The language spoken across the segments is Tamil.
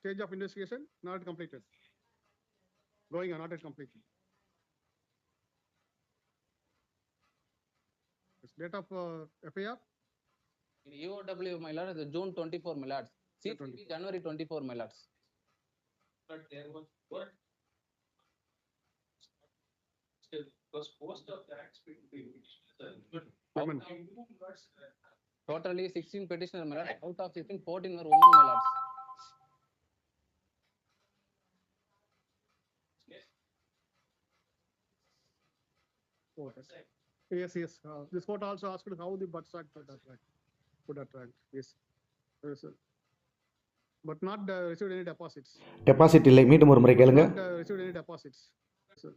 stage of investigation not completed. Going on, not yet completed. Date of FIR? In UOW, my lord, the June 24, my lords. CCB, January 24, my lords. But there was what? Still, because most of the acts being Women. Totally 16 petitioners, my lord. Out of 16, 14 were women, my lords. Yes, yes. This court also asked how the birth cert could attract. Yes. Yes, sir. But not received any deposits. Deposit இல்லை, மீண்டும் ஒரு முறை கேளுங்க. Not received any deposits. Yes, sir.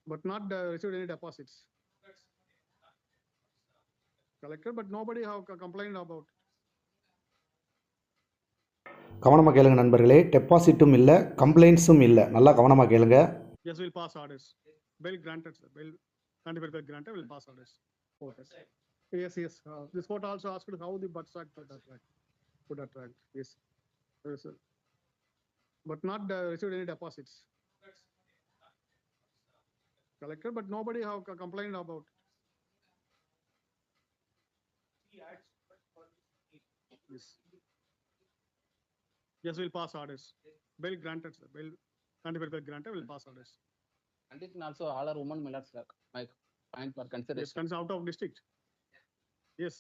But not received any deposits. Collected, but nobody have complained about. கவனமாக கேளுங்க நண்பர்களே, டெபாசிட்டும் இல்லை, கம்ப்ளைண்ட்ஸும் இல்லை. நல்லா கவனமாக கேளுங்க. Yes, we'll pass orders. Bail granted, sir. Bail granted, we'll pass orders. Yes, yes. This court also asked how the birth cert could attract. Yes. Yes, sir. But not received any deposits. Collected, but nobody have complained about. Yes. Yes, we'll pass orders. Bail granted, sir. Bail granted, we'll pass orders. Condition also all are women, my lords, sir. My point for consideration. Yes, out of district. Yes.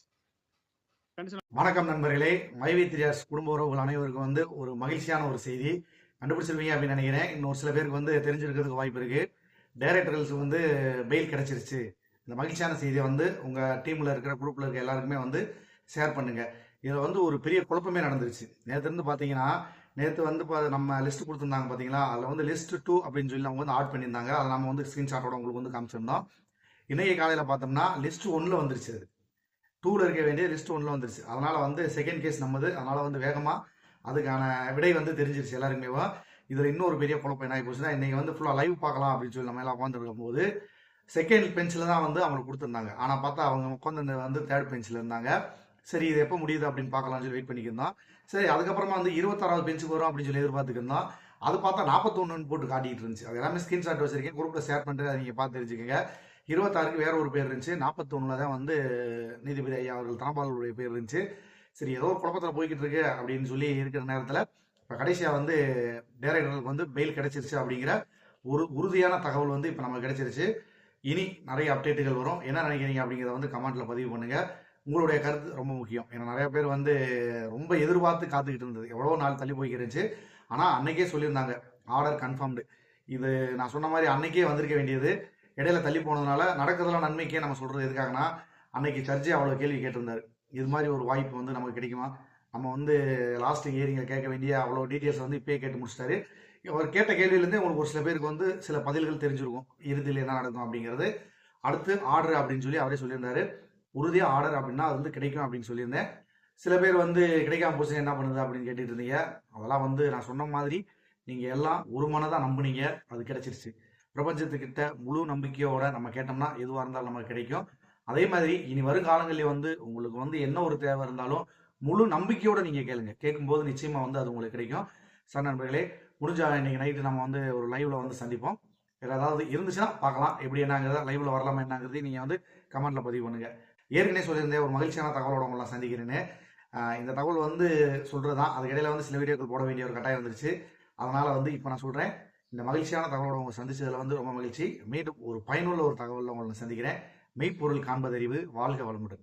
வணக்கம் நண்பர்களே, மைவித்ரியாஸ் குடும்ப உறவுகள் அனைவருக்கும் ஒரு மகிழ்ச்சியான ஒரு செய்தி கண்டுபிடிச்சிருவீங்க அப்படின்னு நினைக்கிறேன். இன்னொரு சில பேருக்கு தெரிஞ்சிருக்கிறதுக்கு வாய்ப்பு இருக்கு. டைரக்டர்களுக்கு பெயில் கிடைச்சிருச்சு. இந்த மகிழ்ச்சியான செய்தியை உங்கள் டீமில் இருக்கிற குரூப்பில் இருக்க எல்லாருக்குமே ஷேர் பண்ணுங்க. இதில் ஒரு பெரிய குழப்பமே நடந்துருச்சு. நேற்று பார்த்தீங்கன்னா, நேற்று நம்ம லிஸ்ட் கொடுத்துருந்தாங்க பார்த்தீங்களா, அதில் லிஸ்ட் 2 அப்படின்னு சொல்லி அவங்க ஆட் பண்ணியிருந்தாங்க. அதை நம்ம ஸ்க்ரீன்ஷாட்டோட உங்களுக்கு காமிச்சிருந்தோம். இன்னைக்கு காலையில் பார்த்தோம்னா லிஸ்ட் 1ல் வந்துருச்சு. அது 2ல் இருக்க வேண்டிய லிஸ்ட் 1ல் வந்துருச்சு. அதனால் செகண்ட் கேஸ் நம்மது. அதனால் வேகமாக அதுக்கான விடை தெரிஞ்சிருச்சு எல்லாருக்குமே. இதில் இன்னொரு பெரிய குழப்பம் என்ன ஆகி போச்சுன்னா, இன்னைக்கு ஃபுல்லாக லைவ் பார்க்கலாம் அப்படின்னு சொல்லி நம்ம எல்லாம் உட்காந்துருக்கும் போது செகண்ட் பெஞ்சில் தான் அவங்களுக்கு கொடுத்துருந்தாங்க. ஆனால் பார்த்தா அவங்க உட்காந்து தேர்ட் பெஞ்சில் இருந்தாங்க. சரி, இது எப்போ முடியுது அப்படின்னு பார்க்கலாம்னு சொல்லி வெயிட் பண்ணிக்கிருந்தோம். சரி, அதுக்கப்புறமா 26வது பெஞ்சுக்கு வரும் அப்படின்னு சொல்லி எதிர்பார்த்துக்கிருந்தோம். அது பார்த்தா 41 போட்டு காட்டிகிட்டு இருந்துச்சு. அது எல்லாமே ஸ்கிரீன்ஷாட் வச்சிருக்கேன், குரூப்பில் ஷேர் பண்ணுறது, அதை நீங்கள் பார்த்து தெரிஞ்சுக்கோங்க. 26க்கு வேற ஒரு பேர் இருந்துச்சு, 41ல் தான் நீதிபதி ஐயா அவர்கள் தனபாலுடைய பேர் இருந்துச்சு. சரி, ஏதோ ஒரு குழப்பத்தில் போய்கிட்டு இருக்கு அப்படின்னு சொல்லி இருக்கிற நேரத்தில் இப்போ கடைசியாக டைரக்டர்களுக்கு பெயில் கிடைச்சிருச்சு அப்படிங்கிற ஒரு உறுதியான தகவல் இப்போ நமக்கு கிடைச்சிருச்சு. இனி நிறைய அப்டேட்டுகள் வரும். என்ன நினைக்கிறீங்க அப்படிங்கிறத கமெண்ட்டில் பதிவு பண்ணுங்கள். உங்களுடைய கருத்து ரொம்ப முக்கியம். ஏன்னா நிறைய பேர் ரொம்ப எதிர்பார்த்து காத்துக்கிட்டு இருந்தது. எவ்வளோ நாள் தள்ளி போய்க்கிருந்துச்சு. ஆனால் அன்னைக்கே சொல்லியிருந்தாங்க ஆர்டர் கன்ஃபார்ம்டு. இது நான் சொன்ன மாதிரி அன்னைக்கே வந்திருக்க வேண்டியது. இடையில தள்ளி போனதுனால நடக்கிறதெல்லாம் நன்மைக்கே நம்ம சொல்கிறது எதுக்காகனா, அன்னைக்கு சர்ஜே அவ்வளோ கேள்வி கேட்டிருந்தாரு. இது மாதிரி ஒரு வாய்ப்பு நமக்கு கிடைக்குமா, நம்ம லாஸ்ட் ஹியரிங்கை கேட்க வேண்டிய அவ்வளோ டீட்டெயில்ஸ் இப்போயே கேட்டு முடிச்சிட்டாரு. அவர் கேட்ட கேள்வியிலேருந்தே உங்களுக்கு ஒரு சில பேருக்கு சில பதில்கள் தெரிஞ்சிருக்கும், இறுதியில் என்ன நடக்கும் அப்படிங்கிறது. அடுத்து ஆர்டர் அப்படின்னு சொல்லி அவரே சொல்லியிருந்தாரு. உறுதியாக ஆர்டர் அப்படின்னா அது கிடைக்கும் அப்படின்னு சொல்லியிருந்தேன். சில பேர் கிடைக்காம போச்சு என்ன பண்ணுது அப்படின்னு கேட்டுட்டு இருந்தீங்க. அதெல்லாம் நான் சொன்ன மாதிரி நீங்கள் எல்லாம் ஒரு மனதாக நம்புனீங்க, அது கிடைச்சிருச்சு. பிரபஞ்சத்துக்கிட்ட முழு நம்பிக்கையோட நம்ம கேட்டோம்னா எதுவாக இருந்தாலும் நமக்கு கிடைக்கும். அதே மாதிரி இனி வருங்காலங்களில் உங்களுக்கு என்ன ஒரு தேவை இருந்தாலும் முழு நம்பிக்கையோட நீங்கள் கேளுங்க. கேட்கும்போது நிச்சயமாக அது உங்களுக்கு கிடைக்கும். சார் நண்பர்களே, முடிஞ்சா இன்னைக்கு நைட்டு நம்ம ஒரு லைவ்ல சந்திப்போம். வேறு ஏதாவது இருந்துச்சுன்னா பார்க்கலாம். எப்படி என்னங்கிறத லைவ்ல வரலாமா என்னங்கிறதையும் நீங்கள் கமெண்ட்ல பதிவு பண்ணுங்க. ஏற்கனவே சொல்லியிருந்தேன் ஒரு மகிழ்ச்சியான தகவலோட உங்களை சந்திக்கிறேன்னு. இந்த தகவல் சொல்கிறது தான். அதுக்கிடையில் சில வீடியோக்கள் போட வேண்டிய ஒரு கட்டாயம் வந்துருச்சு. அதனால் இப்போ நான் சொல்கிறேன், இந்த மகிழ்ச்சியான தகவலோட உங்களை சந்திச்சதில் ரொம்ப மகிழ்ச்சி. மீண்டும் ஒரு பயனுள்ள ஒரு தகவலில் உங்களை சந்திக்கிறேன். மெய்ப்பொருள் காண்பதறிவு. வாழ்க வளமுடன்.